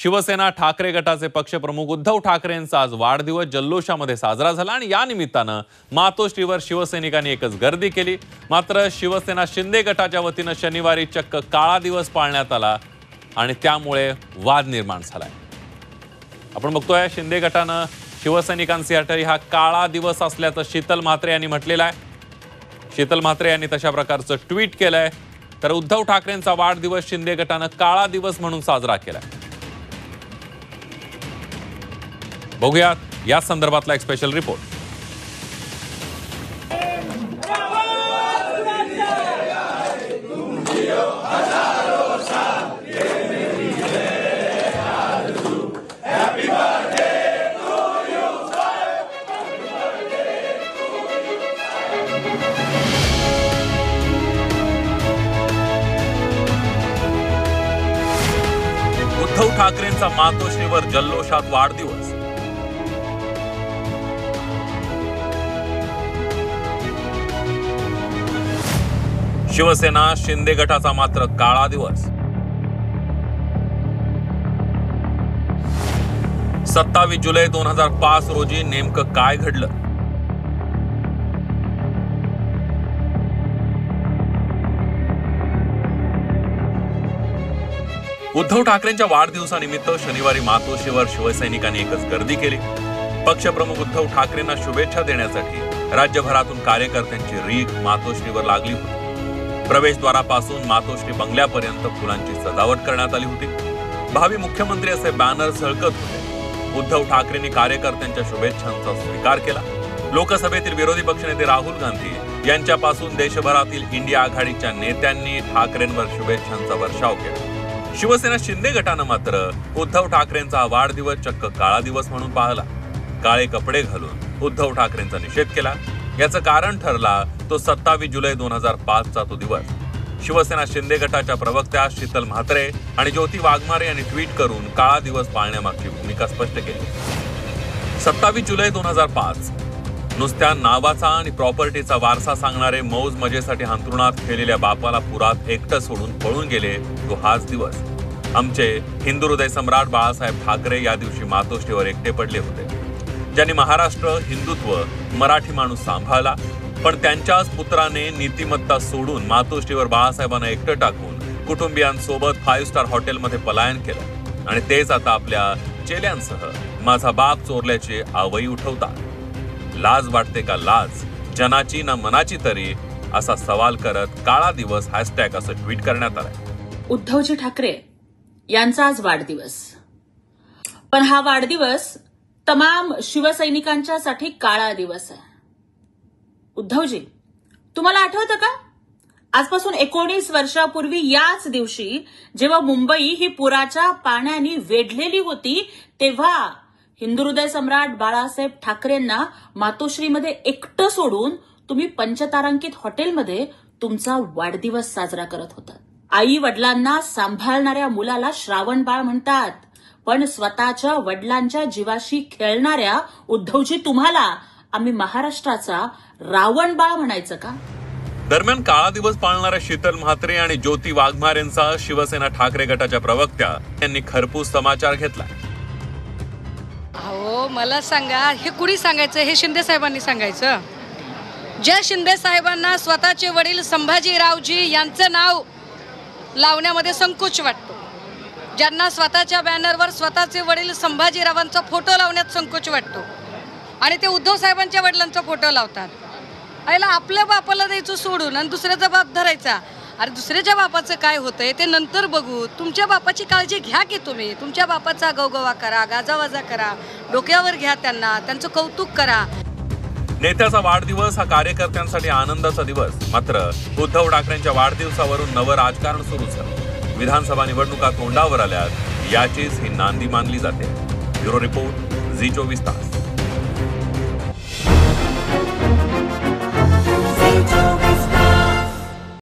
शिवसेना ठाकरे गटाचे पक्षप्रमुख उद्धव ठाकरेंचा आज वाढदिवस जल्लोषामध्ये साजरा झाला आणि या निमित्तानं मातोश्रीवर शिवसैनिकांनी एकच गर्दी केली। मात्र शिवसेना शिंदे गटाच्या वतीनं शनिवारी चक्क काळा दिवस पाळण्यात आला आणि त्यामुळे वाद निर्माण झालाय। आपण बघतोय शिंदे गटानं शिवसैनिकांसाठी हा काळा दिवस असल्याचं शीतल म्हात्रे यांनी म्हटलेलं आहे। शीतल म्हात्रे यांनी तशा प्रकारचं ट्विट केलंय। तर उद्धव ठाकरेंचा वाढदिवस शिंदे गटानं काळा दिवस म्हणून साजरा केलाय। बघूयात या संदर्भातला एक स्पेशल रिपोर्ट। उद्धव ठाकरेंचा मातोश्रीवर जल्लोषात वाढदिवस। शिवसेना शिंदे गटाचा मात्र काळा दिवस। 27 जुलै 2005 रोजी नेमकं काय घडलं? उद्धव ठाकरेंच्या वाढदिवसानिमित्त शनिवारी मातोश्रीवर शिवसैनिकांनी एकच गर्दी केली। पक्षप्रमुख उद्धव ठाकरेंना शुभेच्छा देण्यासाठी राज्यभरातून कार्यकर्त्यांची रीघ मातोश्रीवर लागली होती। प्रवेशद्वारापासून मातोश्री बंगल्यापर्यंत फुलांची सजावट करण्यात आली होती। भावी मुख्यमंत्री असे बॅनर झळकत होते। उद्धव ठाकरेंनी कार्यकर्त्यांच्या शुभेच्छांचा स्वीकार केला। लोकसभेतील विरोधी पक्षनेते राहुल गांधी यांच्यापासून देशभरातील इंडिया आघाडीच्या नेत्यांनी ठाकरेंवर शुभेच्छांचा वर्षाव केला। शिवसेना शिंदे गटानं मात्र उद्धव ठाकरेंचा वाढदिवस चक्क काळा दिवस म्हणून पाहिला। काळे कपडे घालून उद्धव ठाकरेंचा निषेध केला। याचं कारण ठरला तो 27 जुलै 2005 चा तो दिवस। शिवसेना शिंदे गटाच्या प्रवक्त्या शीतल म्हात्रे आणि ज्योती वाघमारे यांनी ट्विट करून काळा दिवस पाळण्यामागची भूमिका स्पष्ट केली। 27 जुलै 2005 नुसत्या नावाचा आणि प्रॉपर्टीचा वारसा सांगणारे मौज मजेसाठी अंथरुणात खेळलेल्या बापाला पुरात एकटं सोडून पळून गेले तो हाच दिवस। आमचे हिंदू हृदय सम्राट बाळासाहेब ठाकरे या दिवशी मातोश्रीवर एकटे पडले होते। ज्यांनी महाराष्ट्र हिंदुत्व मराठी माणूस सांभाळला, पण त्यांच्याच पुत्राने नीतिमत्ता सोडून मातोश्रीवर बाळासाहेबांना एकटं टाकून कुटुंबियांसोबत 5 स्टार हॉटेलमध्ये पलायन केलं आणि तेच आता आपल्या चेल्यांसह माझा बाप चोरल्याचे आवई उठवतात। लाज वाटते का लाज जनाची ना मनाची तरी, असा सवाल करत काळा दिवस हॅशटॅग असं ट्विट करण्यात आलंय। उद्धवजी ठाकरे यांचा आज वाढदिवस, पण हा वाढदिवस तमाम शिवसैनिकांच्यासाठी काळा दिवस आहे। उद्धवजी, तुम्हाला आठवतं का आजपासून 19 वर्षापूर्वी याच दिवशी जेव्हा मुंबई ही पुराच्या पाण्याने वेढलेली होती, तेव्हा हिंदू हृदय सम्राट बाळासाहेब ठाकरेंना मातोश्रीमध्ये एकटं सोडून तुम्ही पंचतारांकित हॉटेलमध्ये तुमचा वाढदिवस साजरा करत होता। आई वडिलांना सांभाळणाऱ्या मुलाला श्रावण बाळ म्हणतात, पण स्वतःच्या वडिलांच्या जीवाशी खेळणाऱ्या उद्धवजी तुम्हाला आम्ही महाराष्ट्राचा रावण बाळ म्हणायचं का? दरम्यान काळा दिवस पाळणाऱ्या शीतल म्हात्रे आणि ज्योती वाघमारेंचा शिवसेना ठाकरे गटाच्या प्रवक्त्या यांनी खरपूस समाचार घेतला। अहो, मला सांगा, हे कुणी सांगायचं? हे शिंदे साहेबांनी सांगायचं? ज्या शिंदे साहेबांना स्वतःचे वडील संभाजीरावजी यांचं नाव लावण्यामध्ये संकोच वाटतो, ज्यांना स्वतःच्या बॅनरवर स्वतःचे वडील संभाजीरावांचा फोटो लावण्यात संकोच वाटतो आणि ते उद्धव साहेबांच्या वडिलांचा फोटो लावतात, आईला आपल्या बापाला द्यायचं सोडून आणि दुसऱ्याचा बाप धरायचा। अरे, दुसऱ्याच्या बापाचं काय होतंय ते नंतर बघू। तुमच्या बापाची काळजी घ्या की तुम्ही। तुमच्या बापाचा गवगवा करा, गाजावाजा करा, डोक्यावर घ्या त्यांना, त्यांचं कौतुक करा। नेत्याचा वाढदिवस हा कार्यकर्त्यांसाठी आनंदाचा दिवस, मात्र उद्धव ठाकरेंच्या वाढदिवसावरून नवं राजकारण सुरू झालं। विधानसभा निवडणुका तोंडावर आल्यात याचीच ही नांदी मानली जाते। ब्युरो रिपोर्ट, झी24 तास।